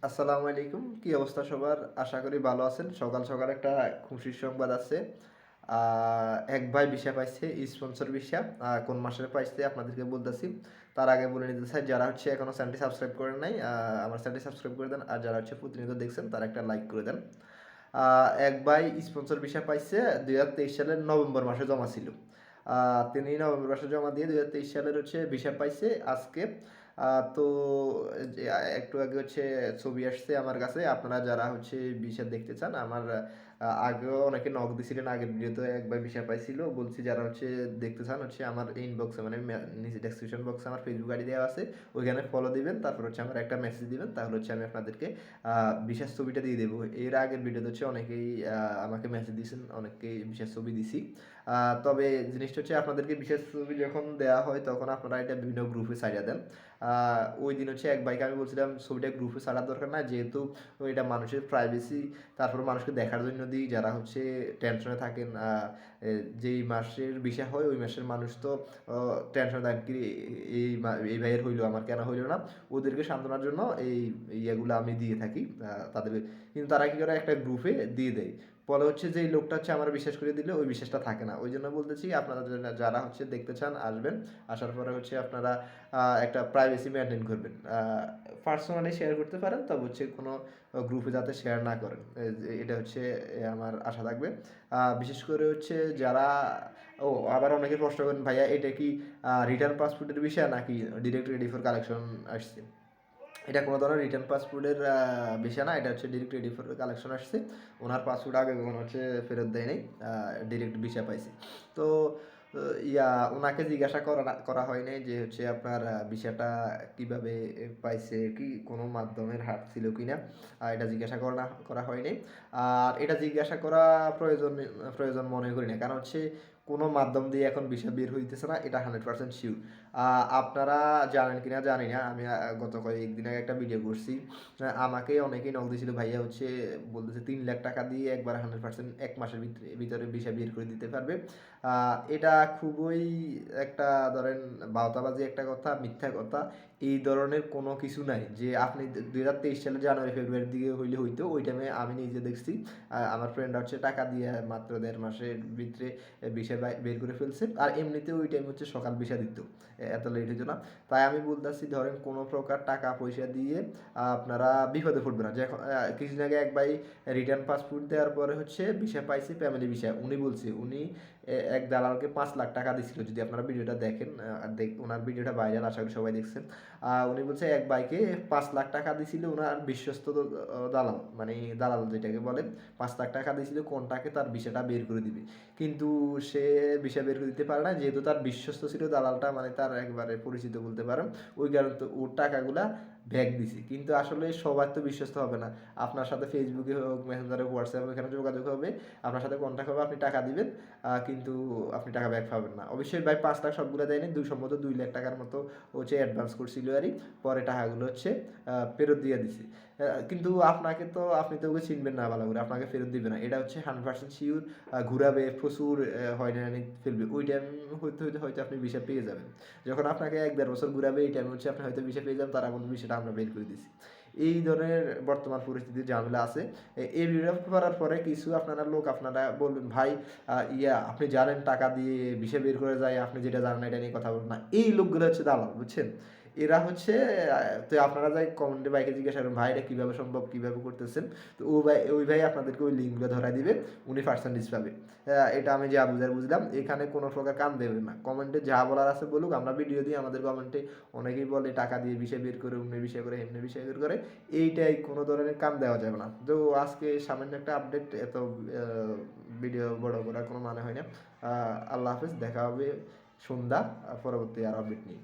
আসসালামু আলাইকুম। কি অবস্থা সবার? আশা করি ভালো আছেন। সকাল, সকাল একটা খুশির সংবাদ আছে। আ এক ভাই ভিসা পাইছে, স্পন্সর ভিসা। কোন মাসের পাইছে আপনাদেরকে বলতেছি। তার আগে বলে নিতে চাই যারা হচ্ছে এখনো চ্যানেলটি সাবস্ক্রাইব করেন নাই, আমার চ্যানেলটি সাবস্ক্রাইব করে দেন। আর যারা হচ্ছে প্রতিনিয়ত দেখছেন তারা একটা লাইক করে দেন। আ এক ভাই স্পন্সর ভিসা পাইছে ২০২৩ সালের নভেম্বর মাসে জমা ছিল। আ তিনি নভেম্বর মাসে জমা দিয়ে ২০২৩ সালের হচ্ছে ভিসা পাইছে আজকে। আ তো যে একটু আগে হচ্ছে ছবি আসছে আমার কাছে। আপনারা যারা হচ্ছে ভিসা দেখতে চান, আমার আগেও অনেকে নক দিছিলেন। আগের ভিডিওতে একবার ভিসা পাইছিল। বলছি যারা হচ্ছে দেখতে চান হচ্ছে আমার ইনবক্সে মানে নিচে ডেসক্রিপশন বক্সে আমার ফেসবুক আইডি দেওয়া আছে। ওইখানে ফলো দিবেন। তারপর হচ্ছে আমার একটা মেসেজ দিবেন। তাহলে হচ্ছে আমি আপনাদেরকে ভিসার ছবিটা দিয়ে দেবো। এর আগের ভিডিওতে হচ্ছে অনেকেই আমাকে মেসেজ দিয়েছেন, অনেকেই ভিসার ছবি দিছি। তবে জিনিসটা হচ্ছে আপনাদেরকে বিশেষ ছবি যখন দেওয়া হয় তখন আপনারা এটা বিভিন্ন গ্রুপে ছাড়িয়ে দেন। ওই দিন হচ্ছে এক ভাইকে আমি বলছিলাম ছবিটা গ্রুপে ছাড়ার দরকার না, যেহেতু এটা মানুষের প্রাইভেসি। তারপর মানুষকে দেখার জন্য দিই যারা হচ্ছে টেনশনে থাকেন। যেই মাসের বিষয় হয় ওই মাসের মানুষ তো টেনশন থাকেন কি এই ভাইয়ের হইলো আমার কেন হইলো না। ওদেরকে সান্ত্বনার জন্য এই ইয়েগুলো আমি দিয়ে থাকি তাদের। কিন্তু তারা কি করে একটা গ্রুপে দিয়ে দেয়। ফলে হচ্ছে যে লোকটা হচ্ছে আমার বিশ্বাস করে দিলে ওই বিশ্বাসটা থাকে না। ওই জন্য বলতেছি আপনারা যারা হচ্ছে দেখতে চান আসবেন। আসার পরে হচ্ছে আপনারা একটা প্রাইভেসি মেনটেন করবেন। পার্সোনালি শেয়ার করতে পারেন, তবে হচ্ছে কোনো গ্রুপে যাতে শেয়ার না করেন। এটা হচ্ছে আমার আশা থাকবে। বিশেষ করে হচ্ছে যারা আবার অনেকে প্রশ্ন করেন ভাইয়া এটা কি রিটার্ন পাসপোর্টের বিষয় নাকি ডিরেক্ট রেডি ফর কালেকশন আসছে? এটা কোনো ধরনের রিটার্ন পাসপোর্টের বিষয় না। এটা হচ্ছে ডিরেক্ট রেডি ফর কালেকশন আসছে। ওনার পাসপোর্ট আগে কখনো হচ্ছে ফেরত দেয় নাই। ডিরেক্ট ভিসা পাইছে। তো ওনাকে জিজ্ঞাসা করা হয় নাই যে হচ্ছে আপনার ভিসাটা কিভাবে পাইছে, কি কোনো মাধ্যমের হাত ছিল কিনা। এটা জিজ্ঞাসা করা হয় নাই। আর এটা জিজ্ঞাসা করা প্রয়োজন মনে করি না। কারণ হচ্ছে কোনো মাধ্যম দিয়ে এখন ভিসা বের হইতেছে না, এটা 100% শিওর। আপনারা জানেন কিনা জানি না। আমি গত কয়েকদিন আগে একটা ভিডিও করছি। আমাকে অনেকেই নক দিয়েছিল ভাইয়া হচ্ছে বলতেছে ৩ লাখ টাকা দিয়ে একবার 100% এক মাসের ভিতরে ভিসা বের করে দিতে পারবে। এটা খুবই একটা ধরেন বাউতাবাজি একটা কথা, মিথ্যা কথা। এই ধরনের কোনো কিছু নাই যে আপনি ২০২৩ সালের জানুয়ারি ফেব্রুয়ারির দিকে হইলে হইতো। ওই টাইমে আমি নিজে দেখছি আমার ফ্রেন্ড হচ্ছে টাকা দিয়ে মাত্র ১.৫ মাসের ভিতরে ভিসা বের করে ফেলছে। আর এমনিতেও ওই টাইম হচ্ছে সকাল ভিসা দিত, এত লেট হইতো না। তাই আমি বলতেছি ধরেন কোনো প্রকার টাকা পয়সা দিয়ে আপনারা বিপদে পড়বে না। যে কিছুদিন আগে এক ভাই রিটার্ন পাসপোর্ট দেওয়ার পরে হচ্ছে ভিসা পাইছে, ফ্যামিলি ভিসা। উনি বলছে উনি এক দালালকে ৫ লাখ টাকা দিছিল। যদি আপনারা ভিডিওটা দেখেন, ওনার ভিডিওটা ভাইরাল, আশা করি সবাই দেখছেন। উনি বলছে এক ভাইকে ৫ লাখ টাকা দিছিল ওনার বিশ্বস্ত দালাল, মানে দালাল যেটাকে বলেন। ৫ লাখ টাকা দিছিল কোনটাকে তার ভিসাটা বের করে দিবে। কিন্তু সে ভিসা বের করে দিতে পারে না, যেহেতু তার বিশ্বস্ত ছিল দালালটা, মানে তার একবারে পরিচিত বলতে পারেন। ওই কারণে তো ওর টাকাগুলা ব্যাক দিছি। কিন্তু আসলে সবার তো বিশ্বস্ত হবে না। আপনার সাথে ফেসবুকে হোক, মেসেঞ্জারে, হোয়াটসঅ্যাপে এখানে যোগাযোগ হবে, আপনার সাথে কন্ট্যাক্ট হবে, আপনি টাকা দিবেন, কিন্তু আপনি টাকা ব্যাক পাবেন না। অবশ্যই ভাই ৫ লাখ সবগুলো দেয়নি, সম্ভবত ২ লাখ টাকার মতো হচ্ছে অ্যাডভান্স করছিল আরই। পরে টাকাগুলো হচ্ছে ফেরত দিয়ে দিছি। কিন্তু আপনাকে তো আপনি তো ওকে চিনবেন না ভালো করে, আপনাকে ফেরত দিবে না। এটা হচ্ছে 100% শিওর। ঘুরাবে, প্রচুর হয়রানি ফেলবে। ওই টাইম হইতে হইতে হয়তো আপনি ভিসা পেয়ে যাবেন। যখন আপনাকে ১-১.৫ বছর ঘুরাবে এই টাইমে হচ্ছে আপনি হয়তো ভিসা পেয়ে যাবেন, তারা বলবে ভিসাটা আমরা বের করে দিছি। এই ধরনের বর্তমান পরিস্থিতির ঝামেলা আছে। এই ভিডিও করার পরে কিছু আপনারা বলবেন ভাই আপনি জানেন টাকা দিয়ে ভিসা বের করে যায়, আপনি যেটা জানেন না এটা নিয়ে কথা বলবেন না। এই লোকগুলো হচ্ছে দালাল, বুঝছেন? এরা হচ্ছে তো আপনারা যাই কমেন্টে ভাইকে জিজ্ঞাসা করেন ভাই এটা কীভাবে সম্ভব, কীভাবে করতেছেন? তো ওই ভাই আপনাদেরকে ওই লিঙ্কগুলো ধরাই দিবে, উনি পার্সেন্টেজ পাবে। এটা আমি যা বুঝলাম। এখানে কোনো প্রকার কান দেবেন না। কমেন্টে যা বলার আছে বলুক, আমরা ভিডিও দিই। আমাদের কমেন্টে অনেকেই বলে টাকা দিয়ে ভিসা বের করে, অমনি ভিসা করে, এমনি ভিসা বের করে। এইটাই কোনো ধরনের কান দেওয়া যাবে না। তো আজকে সামান্য একটা আপডেট, এত ভিডিও বড় করার কোনো মানে হয় না। আল্লাহ হাফেজ, দেখা হবে সন্ধ্যা পরবর্তী আর আপডেট নিয়ে।